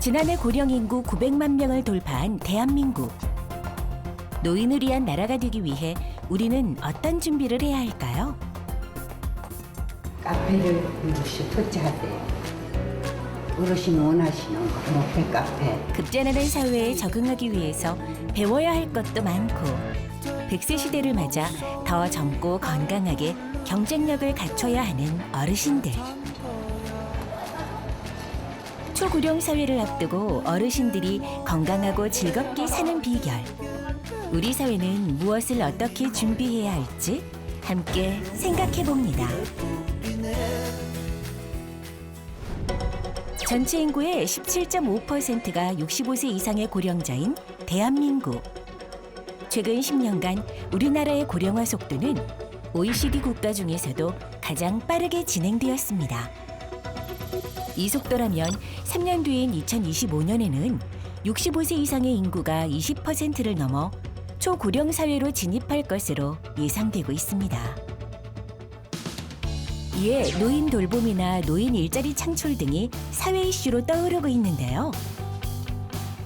지난해 고령 인구 900만 명을 돌파한 대한민국. 노인을 위한 나라가 되기 위해 우리는 어떤 준비를 해야 할까요? 카페를 이것이 투자하세요. 어르신 원하시는 카페 카페. 급변하는 사회에 적응하기 위해서 배워야 할 것도 많고 100세 시대를 맞아 더 젊고 건강하게 경쟁력을 갖춰야 하는 어르신들. 초고령 사회를 앞두고 어르신들이 건강하고 즐겁게 사는 비결. 우리 사회는 무엇을 어떻게 준비해야 할지 함께 생각해 봅니다. 전체 인구의 17.5%가 65세 이상의 고령자인 대한민국. 최근 10년간 우리나라의 고령화 속도는 OECD 국가 중에서도 가장 빠르게 진행되었습니다. 이 속도라면 3년 뒤인 2025년에는 65세 이상의 인구가 20%를 넘어 초고령 사회로 진입할 것으로 예상되고 있습니다. 이에 노인 돌봄이나 노인 일자리 창출 등이 사회 이슈로 떠오르고 있는데요.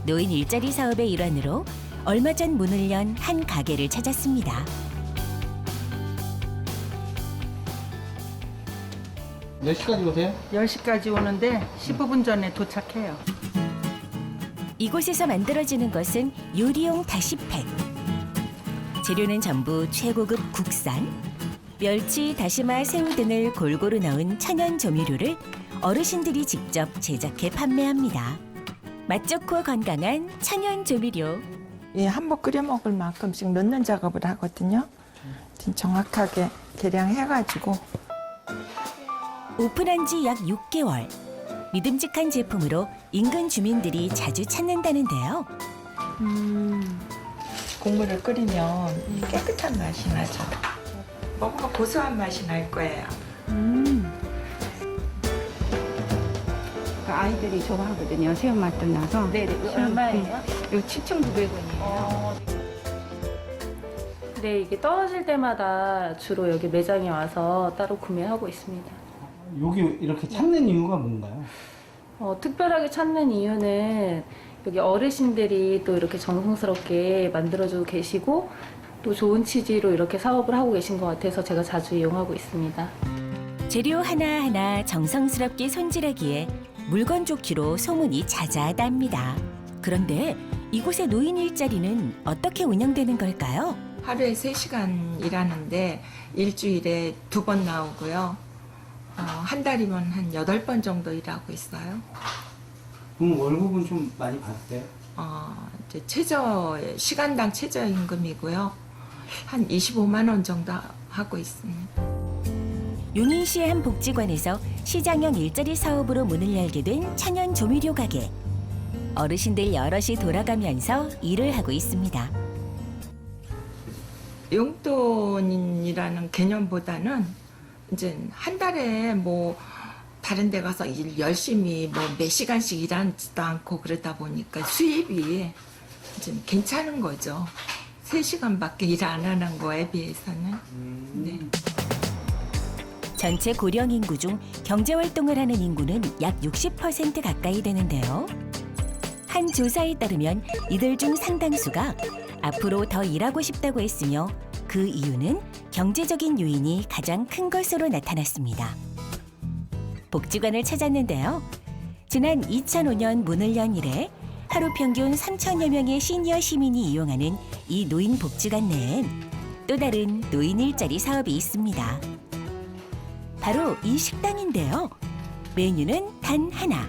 노인 일자리 사업의 일환으로 얼마 전 문을 연 한 가게를 찾았습니다. 몇 시까지 오세요? 10시까지 오는데 15분 전에 도착해요. 이곳에서 만들어지는 것은 요리용 다시팩. 재료는 전부 최고급 국산. 멸치, 다시마, 새우 등을 골고루 넣은 천연 조미료를 어르신들이 직접 제작해 판매합니다. 맛 좋고 건강한 천연 조미료. 예, 한번 끓여 먹을 만큼씩 넣는 작업을 하거든요. 정확하게 계량해가지고. 오픈한 지 약 6개월. 믿음직한 제품으로 인근 주민들이 자주 찾는다는데요. 국물을 끓이면 깨끗한 맛이 나죠. 먹으면 고소한 맛이 날 거예요. 아이들이 좋아하거든요. 새우맛도 나서. 네, 얼마예요? 이거 7,900원이에요. 네, 이게 떨어질 때마다 주로 여기 매장에 와서 따로 구매하고 있습니다. 여기 이렇게 찾는 이유가 뭔가요? 특별하게 찾는 이유는 여기 어르신들이 또 이렇게 정성스럽게 만들어주고 계시고 또 좋은 취지로 이렇게 사업을 하고 계신 것 같아서 제가 자주 이용하고 있습니다. 재료 하나하나 정성스럽게 손질하기에 물건 좋기로 소문이 자자하답니다. 그런데 이곳의 노인 일자리는 어떻게 운영되는 걸까요? 하루에 3시간 일하는데 일주일에 2번 나오고요. 한 달이면 한 8번 정도 일하고 있어요. 그럼 월급은 좀 많이 받으세요? 이제 시간당 최저임금이고요. 한 25만 원 정도 하고 있습니다. 용인시의 한 복지관에서 시장형 일자리 사업으로 문을 열게 된 천연 조미료 가게. 어르신들 여럿이 돌아가면서 일을 하고 있습니다. 용돈이라는 개념보다는 이제 한 달에 뭐 다른 데 가서 일 열심히 뭐 몇 시간씩 일하지도 않고 그러다 보니까 수입이 좀 괜찮은 거죠. 3시간밖에 일 안 하는 거에 비해서는. 네. 전체 고령 인구 중 경제활동을 하는 인구는 약 60% 가까이 되는데요. 한 조사에 따르면 이들 중 상당수가 앞으로 더 일하고 싶다고 했으며 그 이유는 경제적인 요인이 가장 큰 것으로 나타났습니다. 복지관을 찾았는데요. 지난 2005년 문을 연 이래 하루 평균 3천여 명의 시니어 시민이 이용하는 이 노인 복지관 내엔 또 다른 노인 일자리 사업이 있습니다. 바로 이 식당인데요. 메뉴는 단 하나.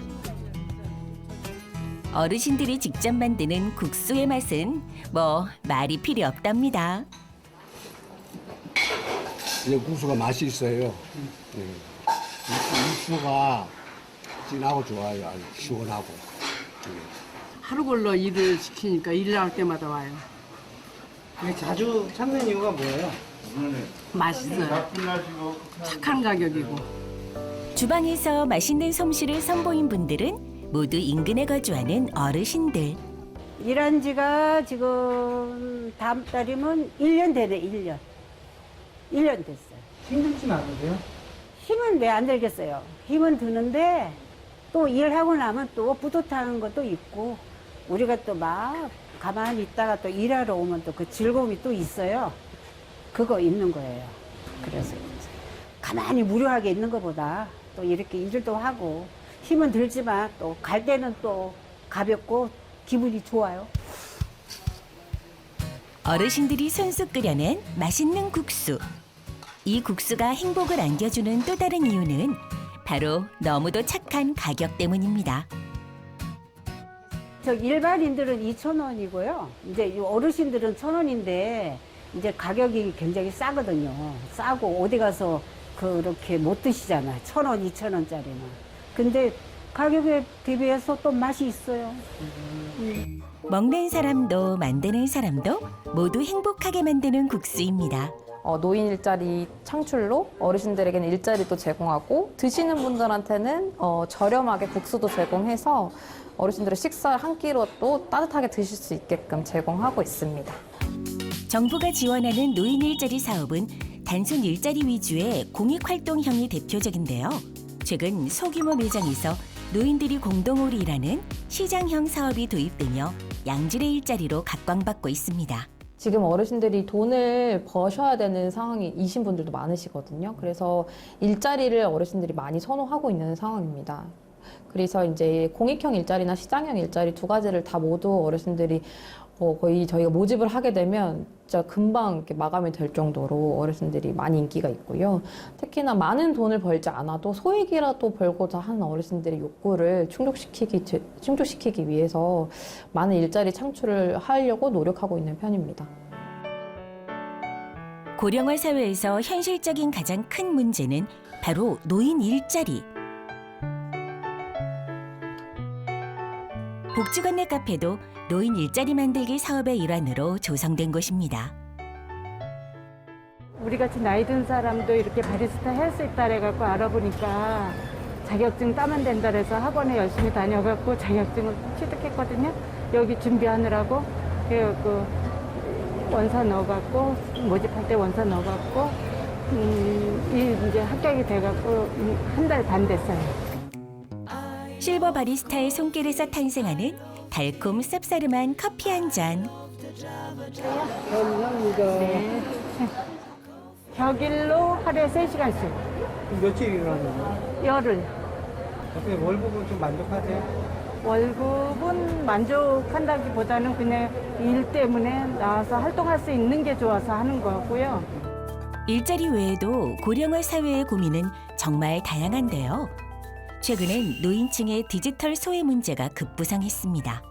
어르신들이 직접 만드는 국수의 맛은 뭐 말이 필요 없답니다. 이 국수가 맛이 있어요. 국수가 진하고 좋아요. 아주 시원하고. 하루 걸러 일을 시키니까 일 나올 때마다 와요. 자주 찾는 이유가 뭐예요? 맛있어요. 착한 가격이고. 주방에서 맛있는 솜씨를 선보인 분들은 모두 인근에 거주하는 어르신들. 일한 지가 지금 다음 달이면 1년 되네, 1년. 1년 됐어요. 힘들진 않으세요? 힘은 왜 안 들겠어요? 힘은 드는데 또 일하고 나면 또 뿌듯한 것도 있고 우리가 또 막 가만히 있다가 또 일하러 오면 또 그 즐거움이 또 있어요. 그거 있는 거예요. 그래서 이제 가만히 무료하게 있는 것보다 또 이렇게 일도 하고 힘은 들지만 또 갈 때는 또 가볍고 기분이 좋아요. 어르신들이 손수 끓여낸 맛있는 국수. 이 국수가 행복을 안겨주는 또 다른 이유는 바로 너무도 착한 가격 때문입니다. 저 일반인들은 2,000원이고요. 이제 이 어르신들은 1,000원인데 이제 가격이 굉장히 싸거든요. 싸고 어디 가서 그렇게 못 드시잖아요. 1,000원, 2,000원짜리는. 근데 가격에 대비해서 또 맛이 있어요. 먹는 사람도 만드는 사람도 모두 행복하게 만드는 국수입니다. 노인 일자리 창출로 어르신들에게는 일자리도 제공하고 드시는 분들한테는 저렴하게 국수도 제공해서 어르신들의 식사 한 끼로 또 따뜻하게 드실 수 있게끔 제공하고 있습니다. 정부가 지원하는 노인 일자리 사업은 단순 일자리 위주의 공익활동형이 대표적인데요. 최근 소규모 매장에서 노인들이 공동으로 일하는 시장형 사업이 도입되며 양질의 일자리로 각광받고 있습니다. 지금 어르신들이 돈을 버셔야 되는 상황이신 분들도 많으시거든요. 그래서 일자리를 어르신들이 많이 선호하고 있는 상황입니다. 그래서 이제 공익형 일자리나 시장형 일자리 두 가지를 다 모두 어르신들이 거의 저희가 모집을 하게 되면 진짜 금방 이렇게 마감이 될 정도로 어르신들이 많이 인기가 있고요. 특히나 많은 돈을 벌지 않아도 소액이라도 벌고자 하는 어르신들의 욕구를 충족시키기 위해서 많은 일자리 창출을 하려고 노력하고 있는 편입니다. 고령화 사회에서 현실적인 가장 큰 문제는 바로 노인 일자리. 복지관 내 카페도 노인 일자리 만들기 사업의 일환으로 조성된 곳입니다. 우리 같이 나이 든 사람도 이렇게 바리스타 할 수 있다 해갖고 알아보니까 자격증 따면 된다 해서 학원에 열심히 다녀갖고 자격증을 취득했거든요. 여기 준비하느라고 그래갖고 원서 넣어갖고 모집할 때 원서 넣어갖고 이제 합격이 돼갖고 한 달 반 됐어요. 실버 바리스타의 손길에서 탄생하는 달콤 쌉싸름한 커피 한 잔. 네. 격일로 하루에 3시간씩. 며칠 일하는 거예요? 열흘. 어떻게 월급은 좀 만족하세요? 월급은 만족한다기보다는 그냥 일 때문에 나와서 활동할 수 있는 게 좋아서 하는 거고요. 일자리 외에도 고령화 사회의 고민은 정말 다양한데요. 최근엔 노인층의 디지털 소외 문제가 급부상했습니다.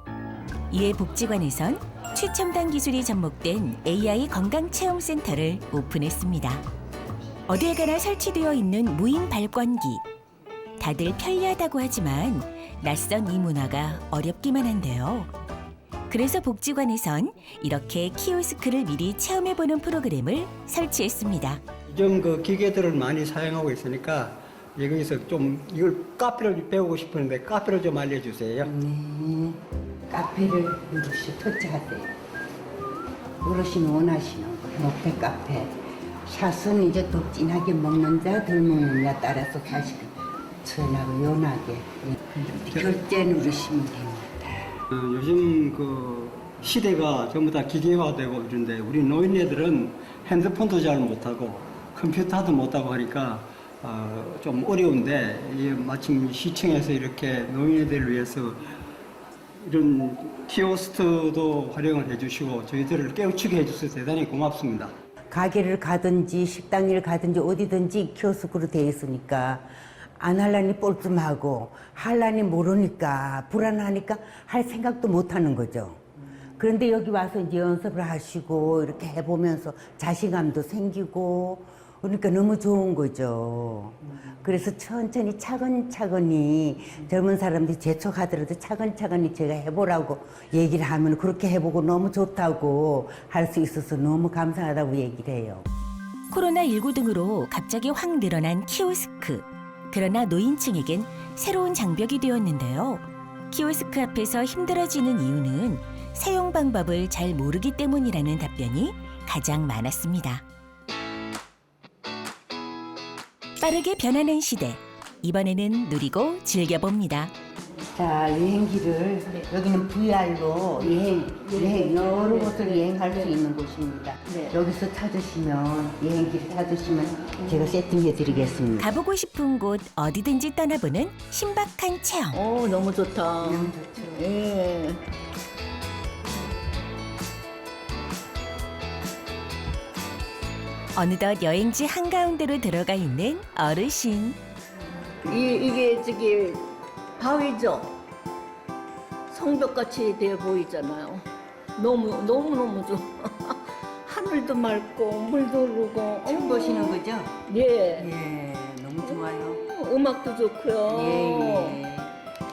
이에 복지관에선 최첨단 기술이 접목된 AI 건강체험센터를 오픈했습니다. 어딜 가나 설치되어 있는 무인 발권기. 다들 편리하다고 하지만 낯선 이 문화가 어렵기만 한데요. 그래서 복지관에선 이렇게 키오스크를 미리 체험해보는 프로그램을 설치했습니다. 요즘 그 기계들을 많이 사용하고 있으니까 여기서 좀 이걸 카페를 배우고 싶은데 카페를 좀 알려주세요. 네. 카페를 이렇게 터치하세요. 어르신 원하시는 거. 목태 카페. 샷은 이제 더 진하게 먹는 자, 덜 먹는 자 따라서 사실은 천하고 연하게 결제 누르시면 됩니다. 요즘 그 시대가 전부 다 기계화되고 이런데 우리 노인네들은 핸드폰도 잘 못하고 컴퓨터도 못하고 하니까 좀 어려운데 마침 시청에서 이렇게 노인네들을 위해서 이런 키오스트도 활용을 해주시고 저희들을 깨우치게 해주셔서 대단히 고맙습니다. 가게를 가든지 식당을 가든지 어디든지 키오스크로 되어 있으니까 안 할라니 뻘쭘하고 할라니 모르니까 불안하니까 할 생각도 못 하는 거죠. 그런데 여기 와서 이제 연습을 하시고 이렇게 해보면서 자신감도 생기고 그러니까 너무 좋은 거죠. 그래서 천천히 차근차근히 젊은 사람들이 재촉하더라도 차근차근히 제가 해보라고 얘기를 하면 그렇게 해보고 너무 좋다고 할 수 있어서 너무 감사하다고 얘기를 해요. 코로나19 등으로 갑자기 확 늘어난 키오스크. 그러나 노인층에겐 새로운 장벽이 되었는데요. 키오스크 앞에서 힘들어지는 이유는 사용 방법을 잘 모르기 때문이라는 답변이 가장 많았습니다. 빠르게 변하는 시대. 이번에는 누리고 즐겨봅니다. 자, 여행기를 여기는 VR로 여행 여러 곳을 여행할 수 있는 곳입니다. 여기서 찾으시면 여행기를 찾으시면 제가 세팅해 드리겠습니다. 가보고 싶은 곳 어디든지 떠나보는 신박한 체험. 오, 너무 좋다. 너무 좋죠. 예. 어느덧 여행지 한가운데로 들어가 있는 어르신. 이게 저기 바위죠. 성벽같이 돼 보이잖아요. 너무 좋아. 하늘도 맑고 물도 흐르고. 처음 보시는 거죠? 예. 예, 너무 좋아요. 음악도 좋고요. 예.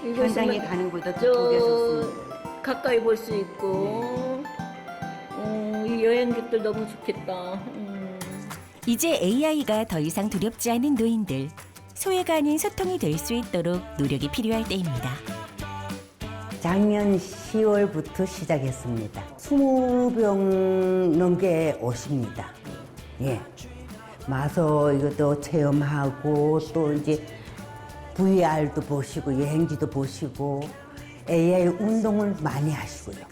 이곳은 현장에 가는 것보다 저 보기가 좋습니다. 가까이 볼 수 있고. 이 여행객들 너무 좋겠다. 이제 AI가 더 이상 두렵지 않은 노인들. 소외가 아닌 소통이 될 수 있도록 노력이 필요할 때입니다. 작년 10월부터 시작했습니다. 20병 넘게 오십니다. 예. 와서 이것도 체험하고 또 이제 VR도 보시고 여행지도 보시고 AI 운동을 많이 하시고요.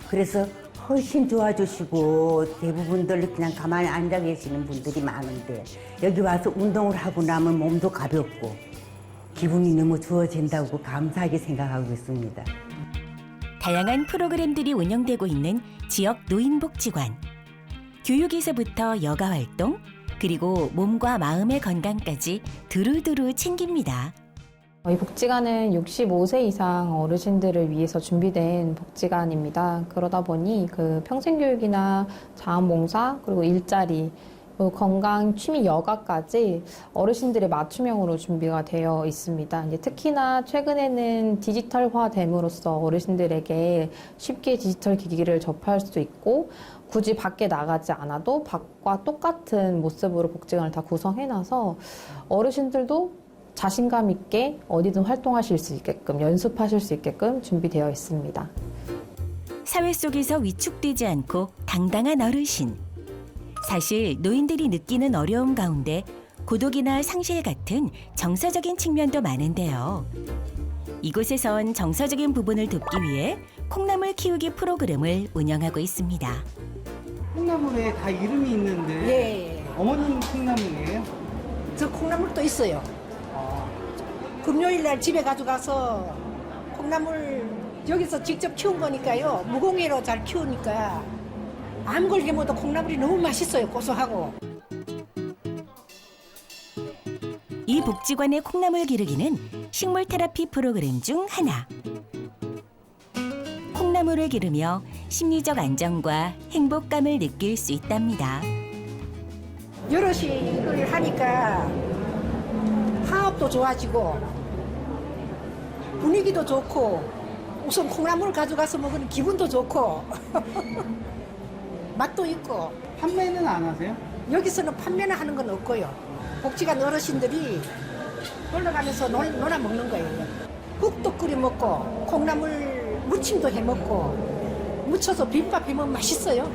그래서 훨씬 좋아지시고 대부분들 그냥 가만히 앉아 계시는 분들이 많은데 여기 와서 운동을 하고 나면 몸도 가볍고 기분이 너무 좋아진다고 감사하게 생각하고 있습니다. 다양한 프로그램들이 운영되고 있는 지역 노인복지관. 교육에서부터 여가 활동, 그리고 몸과 마음의 건강까지 두루두루 챙깁니다. 이 복지관은 65세 이상 어르신들을 위해서 준비된 복지관입니다. 그러다 보니 그 평생교육이나 자원봉사, 그리고 일자리, 건강, 취미, 여가까지 어르신들의 맞춤형으로 준비가 되어 있습니다. 이제 특히나 최근에는 디지털화됨으로써 어르신들에게 쉽게 디지털 기기를 접할 수 있고 굳이 밖에 나가지 않아도 밖과 똑같은 모습으로 복지관을 다 구성해놔서 어르신들도 자신감 있게 어디든 활동하실 수 있게끔, 연습하실 수 있게끔 준비되어 있습니다. 사회 속에서 위축되지 않고 당당한 어르신. 사실 노인들이 느끼는 어려움 가운데 고독이나 상실 같은 정서적인 측면도 많은데요. 이곳에선 정서적인 부분을 돕기 위해 콩나물 키우기 프로그램을 운영하고 있습니다. 콩나물에 다 이름이 있는데 예. 어머님 콩나물이에요? 저 콩나물도 있어요. 금요일 날 집에 가져가서 콩나물 여기서 직접 키운 거니까요. 무공해로 잘 키우니까 아무 걸 해먹어도 콩나물이 너무 맛있어요. 고소하고. 이 복지관의 콩나물 기르기는 식물 테라피 프로그램 중 하나. 콩나물을 기르며 심리적 안정과 행복감을 느낄 수 있답니다. 여럿이 이걸 하니까 화합도 좋아지고 분위기도 좋고 우선 콩나물 가져가서 먹으면 기분도 좋고 맛도 있고. 판매는 안 하세요? 여기서는 판매는 하는 건 없고요. 복지관 어르신들이 놀러 가면서 놀아 먹는 거예요. 국도 끓여 먹고 콩나물 무침도 해 먹고 무쳐서 비빔밥 해 먹으면 맛있어요.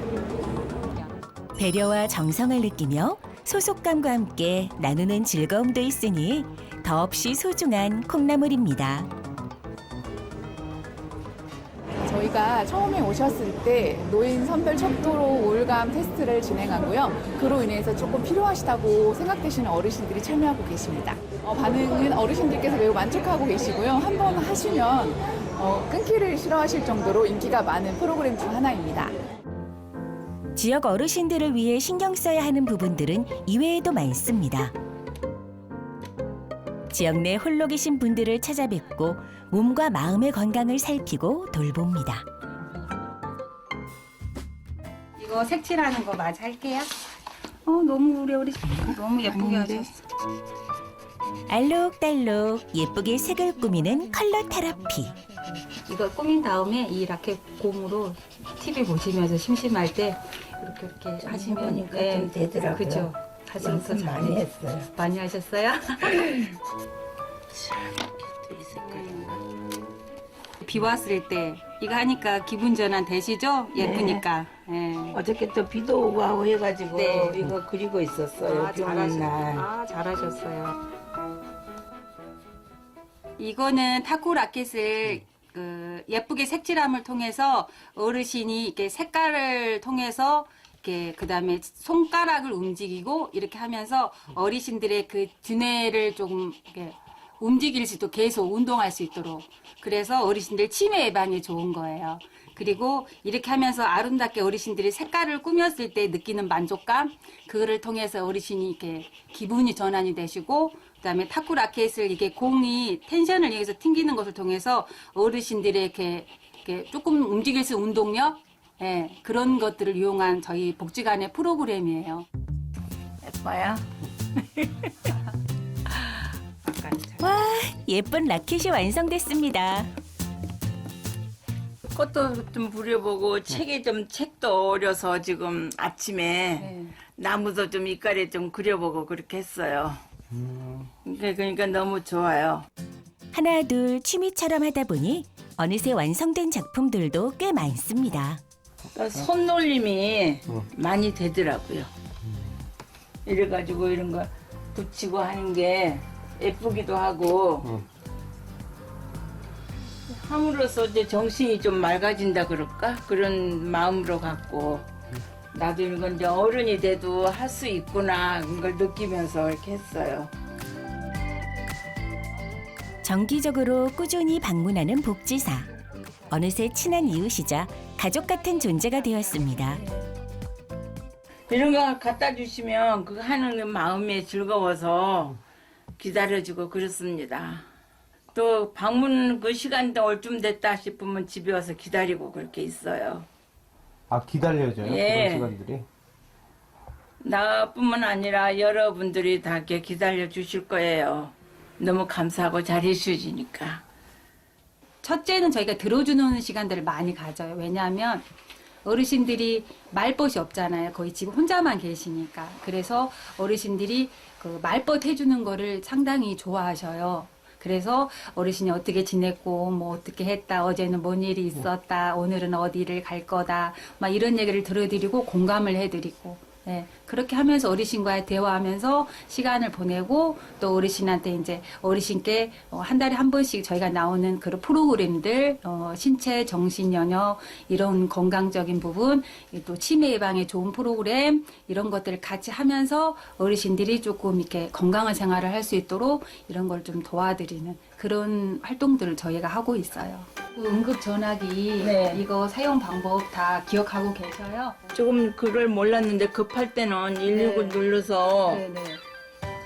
배려와 정성을 느끼며 소속감과 함께 나누는 즐거움도 있으니 더없이 소중한 콩나물입니다. 저희가 처음에 오셨을 때 노인 선별 척도로 우울감 테스트를 진행하고요. 그로 인해서 조금 필요하시다고 생각되시는 어르신들이 참여하고 계십니다. 반응은 어르신들께서 매우 만족하고 계시고요. 한번 하시면 끊기를 싫어하실 정도로 인기가 많은 프로그램 중 하나입니다. 지역 어르신들을 위해 신경 써야 하는 부분들은 이외에도 많습니다. 지역 내 홀로 계신 분들을 찾아뵙고 몸과 마음의 건강을 살피고 돌봅니다. 이거 색칠하는 거 마저 할게요. 너무 우리 너무 예쁘게 하셨어. 알록달록 예쁘게 색을 꾸미는 컬러 테라피. 이거 꾸민 다음에 이 라켓 곰으로 TV 보시면서 심심할 때 이렇게 하시면 좀 되더라고요. 그죠? 하시면 더 많이 했어요. 많이 하셨어요? 비 왔을 때 이거 하니까 기분 전환 되시죠? 예쁘니까. 네. 어저께 또 비도 오고 하고 해가지고 네. 이거 그리고 있었어요. 비 오는 날. 잘하셨어요. 이거는 타코 라켓을 예쁘게 색칠함을 통해서 어르신이 이렇게 색깔을 통해서 이렇게 그다음에 손가락을 움직이고 이렇게 하면서 어르신들의 그 두뇌를 조금 이렇게 움직일 수 있도록 계속 운동할 수 있도록 그래서 어르신들 치매 예방에 좋은 거예요. 그리고 이렇게 하면서 아름답게 어르신들이 색깔을 꾸몄을 때 느끼는 만족감 그거를 통해서 어르신이 이렇게 기분이 전환이 되시고 그다음에 타코 라켓을 이게 공이 텐션을 이용해서 튕기는 것을 통해서 어르신들의 이렇게 조금 움직일 수 있는 운동력 예, 그런 것들을 이용한 저희 복지관의 프로그램이에요. 예뻐요? 와, 예쁜 라켓이 완성됐습니다. 꽃도 좀 부려보고 책도 어려서 지금 아침에 나무도 좀 이깔에 좀 그려보고 그렇게 했어요. 그러니까 너무 좋아요. 하나 둘 취미처럼 하다 보니 어느새 완성된 작품들도 꽤 많습니다. 손놀림이 많이 되더라고요. 이래가지고 이런 거 붙이고 하는 게 예쁘기도 하고 함으로써 이제 정신이 좀 맑아진다 그럴까? 그런 마음으로 갖고 나도 이건 이제 어른이 돼도 할 수 있구나 그걸 느끼면서 이렇게 했어요. 정기적으로 꾸준히 방문하는 복지사. 어느새 친한 이웃이자 가족 같은 존재가 되었습니다. 이런 거 갖다 주시면 그거 하는 마음이 즐거워서 기다려주고 그렇습니다. 또 방문 그 시간도 얼쯤 됐다 싶으면 집에 와서 기다리고 그렇게 있어요. 아, 기다려져요? 예. 그런 시간들이? 나뿐만 아니라 여러분들이 다 이렇게 기다려 주실 거예요. 너무 감사하고 잘해 주시니까. 첫째는 저희가 들어주는 시간들을 많이 가져요. 왜냐하면 어르신들이 말벗이 없잖아요. 거의 집 혼자만 계시니까. 그래서 어르신들이 그 말벗 해주는 거를 상당히 좋아하셔요. 그래서 어르신이 어떻게 지냈고 뭐 어떻게 했다 어제는 뭔 일이 있었다 오늘은 어디를 갈 거다 막 이런 얘기를 들어드리고 공감을 해드리고 예, 그렇게 하면서 어르신과 대화하면서 시간을 보내고 또 어르신한테 이제 어르신께 한 달에 한 번씩 저희가 나오는 그런 프로그램들 신체 정신 영역 이런 건강적인 부분 또 치매 예방에 좋은 프로그램 이런 것들을 같이 하면서 어르신들이 조금 이렇게 건강한 생활을 할 수 있도록 이런 걸 좀 도와드리는 그런 활동들을 저희가 하고 있어요. 응급 전화기 이거 사용 방법 다 기억하고 계셔요? 조금 그걸 몰랐는데 급할 때는 119 눌러서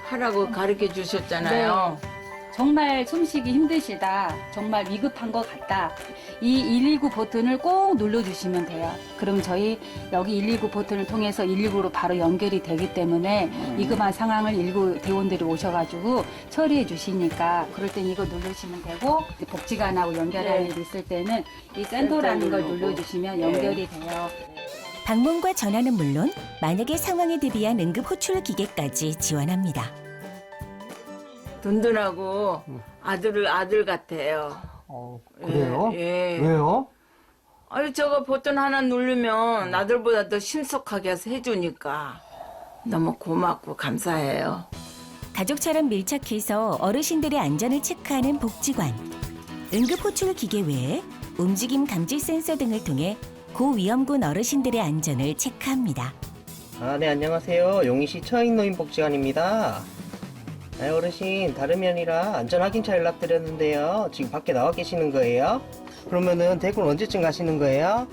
하라고 가르쳐 주셨잖아요. 네. 정말 숨쉬기 힘드시다. 정말 위급한 것 같다. 이 119 버튼을 꼭 눌러주시면 돼요. 그럼 저희 여기 119 버튼을 통해서 119로 바로 연결이 되기 때문에 위급한 상황을 119 대원들이 오셔가지고 처리해 주시니까 그럴 땐 이거 누르시면 되고 복지관하고 연결할 일이 있을 때는 이 센터라는 걸 눌러주시면 연결이 돼요. 방문과 전화는 물론 만약의 상황에 대비한 응급 호출 기계까지 지원합니다. 든든하고 아들 같아요. 그래요? 예. 왜요? 아니 저거 버튼 하나 누르면 아들보다 더 신속하게 해서 해주니까 너무 고맙고 감사해요. 가족처럼 밀착해서 어르신들의 안전을 체크하는 복지관. 응급 호출 기계 외에 움직임 감지 센서 등을 통해 고위험군 어르신들의 안전을 체크합니다. 네, 안녕하세요. 용인시 처인노인복지관입니다. 네, 어르신, 다름이 아니라 안전확인차 연락드렸는데요. 지금 밖에 나와 계시는 거예요? 그러면은 대구는 언제쯤 가시는 거예요?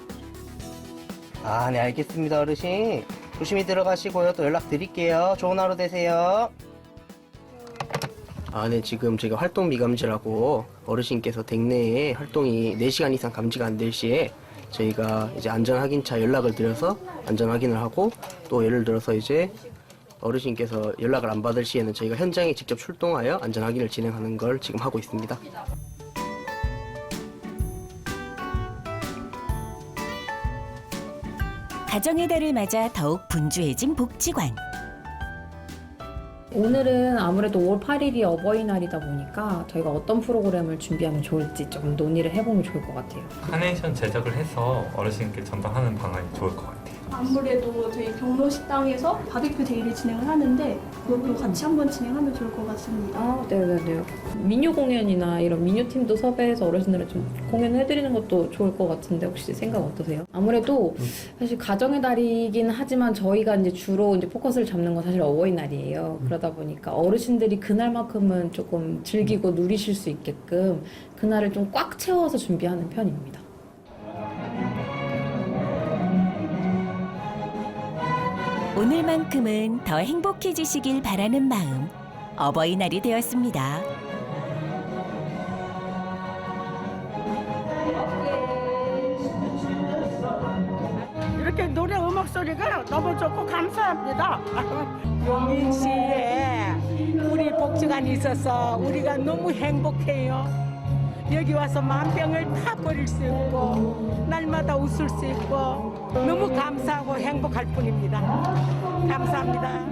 네, 알겠습니다, 어르신. 조심히 들어가시고요. 또 연락드릴게요. 좋은 하루 되세요. 네, 지금 제가 활동 미감지라고 어르신께서 댁 내에 활동이 4시간 이상 감지가 안 될 시에 저희가 이제 안전확인차 연락을 드려서 안전확인을 하고 또 예를 들어서 이제 어르신께서 연락을 안 받을 시에는 저희가 현장에 직접 출동하여 안전확인을 진행하는 걸 지금 하고 있습니다. 가정의 달을 맞아 더욱 분주해진 복지관. 오늘은 아무래도 5월 8일이 어버이날이다 보니까 저희가 어떤 프로그램을 준비하면 좋을지 좀 논의를 해보면 좋을 것 같아요. 카네이션 제작을 해서 어르신께 전달하는 방안이 좋을 것 같아요. 아무래도 저희 경로 식당에서 바비큐 데이를 진행을 하는데 그것도 같이 한번 진행하면 좋을 것 같습니다. 아, 네네네. 민요 공연이나 이런 민요팀도 섭외해서 어르신들을 좀 공연해드리는 것도 좋을 것 같은데 혹시 생각 어떠세요? 아무래도 사실 가정의 달이긴 하지만 저희가 이제 주로 이제 포커스를 잡는 건 사실 어버이날이에요. 그러다 보니까 어르신들이 그날만큼은 조금 즐기고 누리실 수 있게끔 그날을 좀 꽉 채워서 준비하는 편입니다. 오늘만큼은 더 행복해지시길 바라는 마음, 어버이날이 되었습니다. 이렇게 노래 음악 소리가 너무 좋고 감사합니다. 용인 시에 우리 복지관이 있어서 우리가 너무 행복해요. 여기 와서 만병을 다 버릴 수 있고 날마다 웃을 수 있고 너무 감사하고 행복할 뿐입니다. 감사합니다.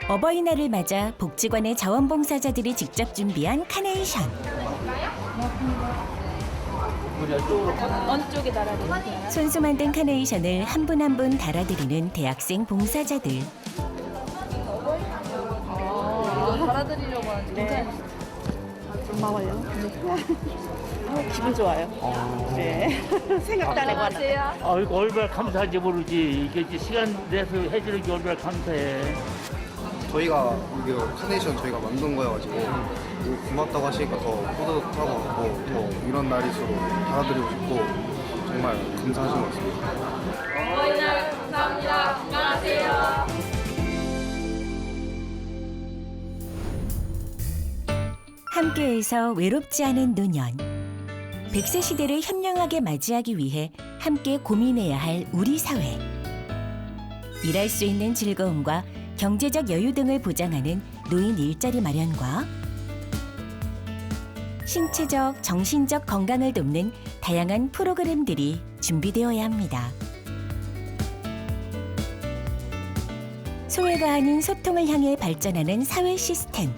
어버이날을 맞아 복지관의 자원봉사자들이 직접 준비한 카네이션. 어느 쪽에 달아드릴까요? 손수 만든 카네이션을 한 분 한 분 달아드리는 대학생 봉사자들. 이거 달아드리려고 하는데 괜찮아요? 고마워요. 기분 좋아요. 네. 생각도 안 해고 하는. 이거 얼마나 감사한지 모르지. 이게 이제 시간 내서 해주는 게 얼마나 감사해. 저희가 이거 카네이션 저희가 만든 거여가지고 이거 고맙다고 하시니까 더 뿌듯하고 또 이런 날일수록 달아드리고 싶고 정말 감사하신 것 같습니다. 어버이날 감사합니다. 안녕하세요. 함께해서 외롭지 않은 노년. 100세 시대를 현명하게 맞이하기 위해 함께 고민해야 할 우리 사회. 일할 수 있는 즐거움과 경제적 여유 등을 보장하는 노인 일자리 마련과 신체적, 정신적 건강을 돕는 다양한 프로그램들이 준비되어야 합니다. 소외가 아닌 소통을 향해 발전하는 사회 시스템.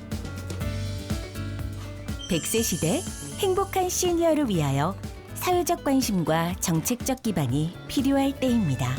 100세 시대 행복한 시니어를 위하여 사회적 관심과 정책적 기반이 필요할 때입니다.